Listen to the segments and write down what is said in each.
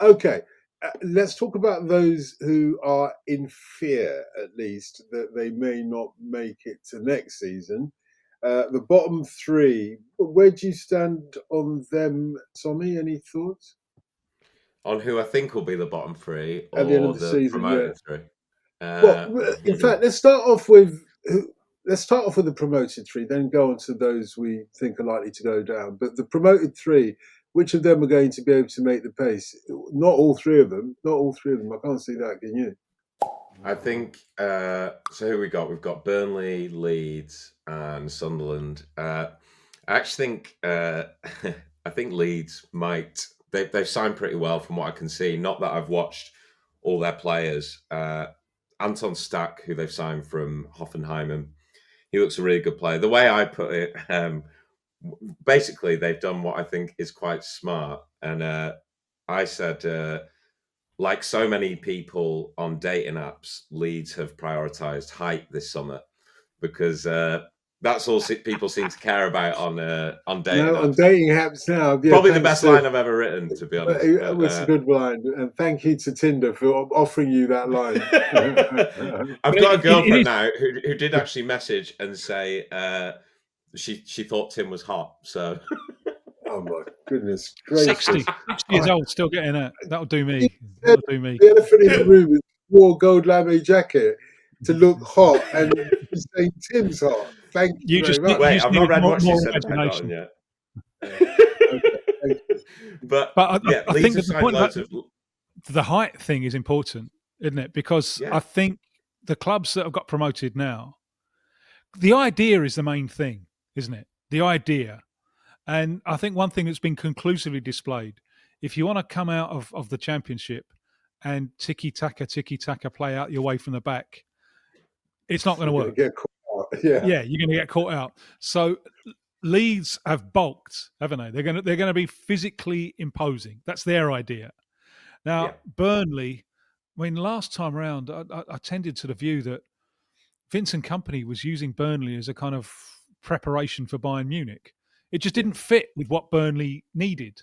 Okay, let's talk about those who are in fear, at least, that they may not make it to next season. The bottom three, where do you stand on them, Tommy? Any thoughts? On who I think will be the bottom three At the end or of the the season, yeah. promoted three. Well, in Hmm. fact, let's start off with the promoted three, then go on to those we think are likely to go down. But the promoted three, which of them are going to be able to make the pace? Not all three of them. Not all three of them. I can't see that. Can you? I think so. Who we got? We've got Burnley, Leeds, and Sunderland. I actually think I think Leeds might. They've signed pretty well from what I can see. Not that I've watched all their players. Anton Stack, who they've signed from Hoffenheim, he looks a really good player. The way I put it, basically they've done what I think is quite smart, and I said. Like so many people on dating apps, Leeds have prioritized height this summer because that's all people seem to care about on dating No, on apps. dating apps now. Yeah, Probably the thanks best to line I've ever written, to be honest. it But was a good line, and thank you to Tinder for offering you that line. I've But got a it girlfriend is now who did actually message and say she thought Tim was hot. So Oh my goodness 60, gracious! 60 years old, still getting that. That'll do You me. said That'll do me. the elephant in the room is wore gold lame jacket to look hot, and you say Tim's hot. Thank you You very just need, much. you wait, just I've not needed read what she more said about Dotun imagination. yet. Okay, thank you. But But yeah, I Leeds think have that the signed point about loads of the height thing is important, isn't it? Because yeah. I think the clubs that have got promoted now, the idea is the main thing, isn't it? The idea. And I think one thing that's been conclusively displayed, if you want to come out of the championship and tiki taka play out your way from the back, it's not going to You're going work. to get caught out. Yeah. Yeah, you're going to get caught out. So Leeds have bulked, haven't they? They're going to be physically imposing. That's their idea. Yeah. Now Burnley, I mean, last time round, I tended to the view that Vincent Company was using Burnley as a kind of preparation for Bayern Munich. It just Yeah. didn't fit with what Burnley needed.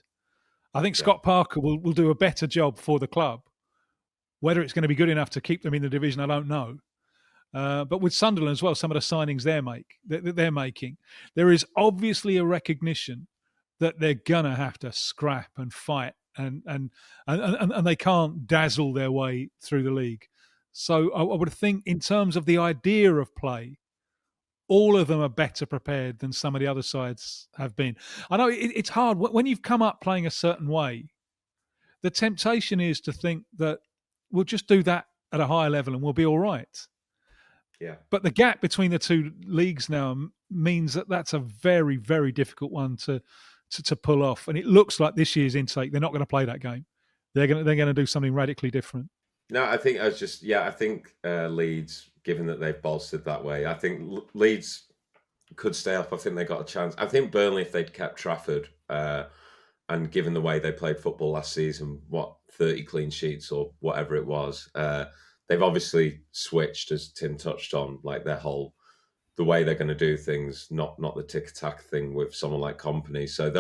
I think Yeah. Scott Parker will do a better job for the club. Whether it's going to be good enough to keep them in the division, I don't know. But with Sunderland as well, some of the signings they're making, there is obviously a recognition that they're gonna have to scrap and fight, and they can't dazzle their way through the league. So I would think, in terms of the idea of play, all of them are better prepared than some of the other sides have been. I know it's hard when you've come up playing a certain way. The temptation is to think that we'll just do that at a higher level and we'll be all right. Yeah. But the gap between the two leagues now means that that's a very, very difficult one to pull off. And it looks like this year's intake, they're not going to play that game. They're going to do something radically different. No, I think I think Leeds, given that they've bolstered that way, I think Leeds could stay up. I think they got a chance. I think Burnley, if they'd kept Trafford, and given the way they played football last season, 30 clean sheets or whatever it was, they've obviously switched, as Tim touched on, like the way they're going to do things, not the tick attack thing with someone like Company. So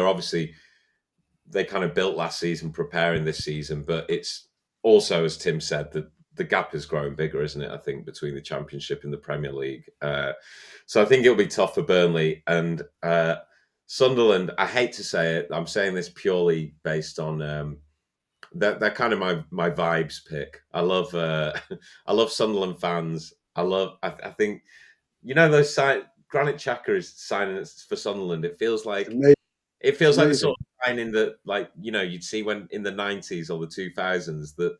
they kind of built last season, preparing this season, but it's also, as Tim said, the gap is growing bigger, isn't it? I think between the Championship and the Premier League. So I think it'll be tough for Burnley and Sunderland. I hate to say it, I'm saying this purely based on they're kind of my vibes pick. I love I love Sunderland fans. I think those Granit Xhaka is signing for Sunderland. It feels like the Amazing. sort of signing that, like, you'd see when in the 90s or the 2000s, that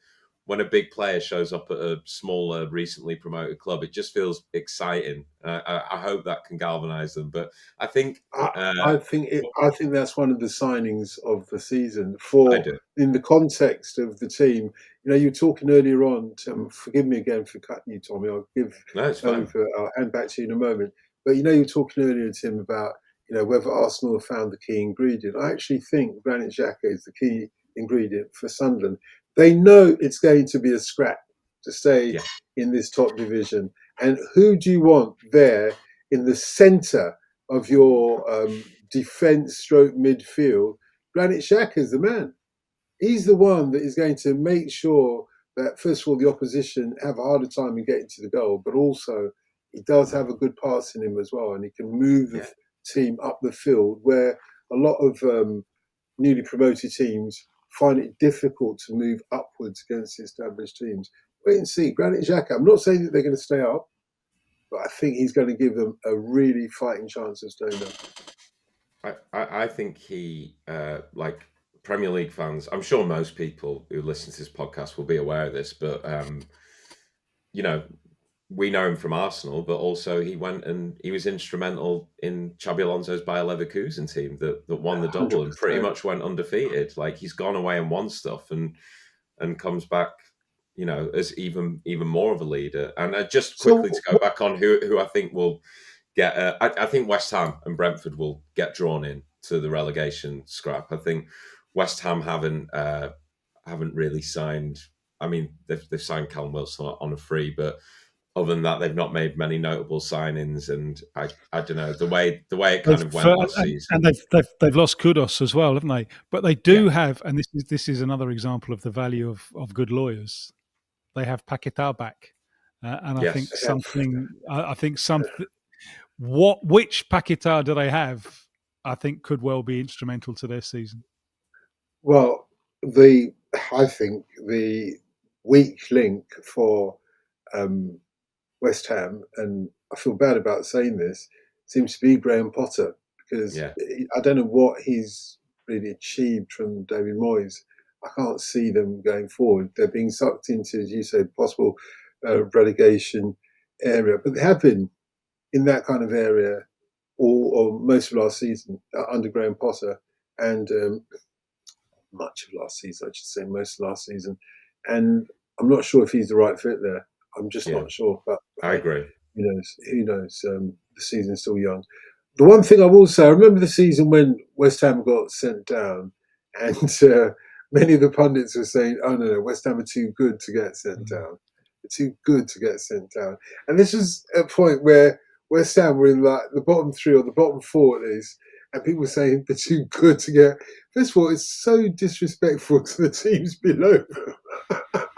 when a big player shows up at a smaller, recently promoted club, it just feels exciting. I hope that can galvanise them. But I think I think that's one of the signings of the season I for do. in the context of the team. You were talking earlier on. Forgive me again for cutting you, Tommy. No, it's fine. I'll hand back to you in a moment. But you were talking earlier, Tim, about whether Arsenal have found the key ingredient. I actually think Granit Xhaka is the key ingredient for Sunderland. They know it's going to be a scrap to stay Yeah. in this top division. And who do you want there in the centre of your defence stroke midfield? Granit Xhaka is the man. He's the one that is going to make sure that, first of all, the opposition have a harder time in getting to the goal, but also he does have a good pass in him as well, and he can move the team up the field, where a lot of newly promoted teams find it difficult to move upwards against established teams. Wait and see. Granit Xhaka, I'm not saying that they're going to stay up, but I think he's going to give them a really fighting chance of staying up. I think he, like Premier League fans, I'm sure most people who listen to this podcast will be aware of this, but, you know, we know him from Arsenal, but also he was instrumental in Xabi Alonso's Bayer Leverkusen team that won the double 100%. And pretty much went undefeated. Like, he's gone away and won stuff and comes back, you know, as even more of a leader. And just quickly to go back on who I think will get, I think West Ham and Brentford will get drawn in to the relegation scrap. I think West Ham haven't really signed. I mean, they've signed Callum Wilson on a free, but other than that, they've not made many notable signings, and I don't know the way it kind of went last season. And they've lost Kudos as well, haven't they? But they do have, and this is another example of the value of good lawyers. They have Paquetá back, and I think something. Which Paquetá do they have? I think could well be instrumental to their season. Well, I think the weak link for West Ham, and I feel bad about saying this, seems to be Graham Potter, because I don't know what he's really achieved from David Moyes. I can't see them going forward. They're being sucked into, as you say, possible relegation area, but they have been in that kind of area or most of last season under Graham Potter, and much of last season, I should say, most of last season. And I'm not sure if he's the right fit there. I'm just not sure. But I agree. Who knows? The season's still young. The one thing I will say, I remember the season when West Ham got sent down, and many of the pundits were saying, "Oh no, West Ham are too good to get sent down. They're too good to get sent down." And this was a point where West Ham were in like the bottom three or the bottom four at least, and people were saying they're too good to get. First of all, it's so disrespectful to the teams below them.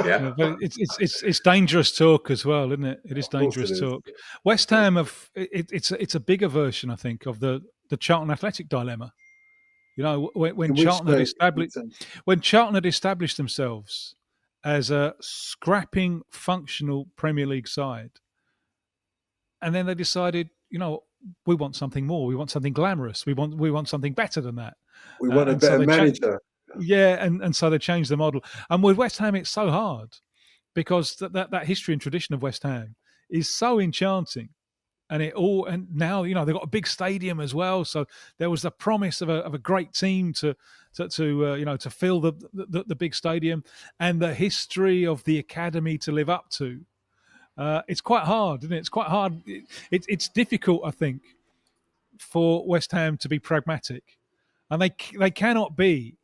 Yeah, but it's dangerous talk as well, isn't it? It is dangerous talk. West Ham it's a bigger version, I think, of the Charlton Athletic dilemma. You know, when Charlton had established themselves as a scrapping, functional Premier League side, and then they decided, you know, we want something more. We want something glamorous. We want something better than that. We want a better manager. And so they changed the model. And with West Ham, it's so hard because that history and tradition of West Ham is so enchanting, and now, you know, they've got a big stadium as well. So there was the promise of a great team to fill the big stadium, and the history of the academy to live up to. It's quite hard, isn't it? It's quite hard. It's difficult, I think, for West Ham to be pragmatic, and they cannot be.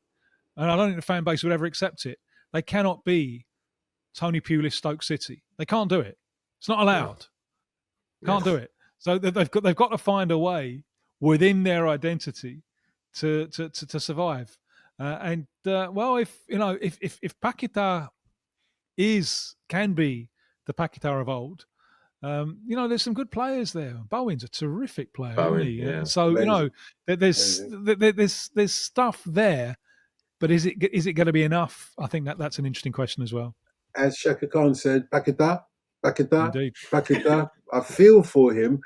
And I don't think the fan base would ever accept it. They cannot be Tony Pulis Stoke City. They can't do it. It's not allowed. Can't do it. So they've got to find a way within their identity to survive. If Paquetá can be the Paquetá of old, you know, there's some good players there. Bowen's a terrific player, isn't he? Yeah. So amazing. You know, there's stuff there. But is it going to be enough? I think that's an interesting question as well. As Shaka Khan said, Paquetá, Indeed. Paquetá. I feel for him.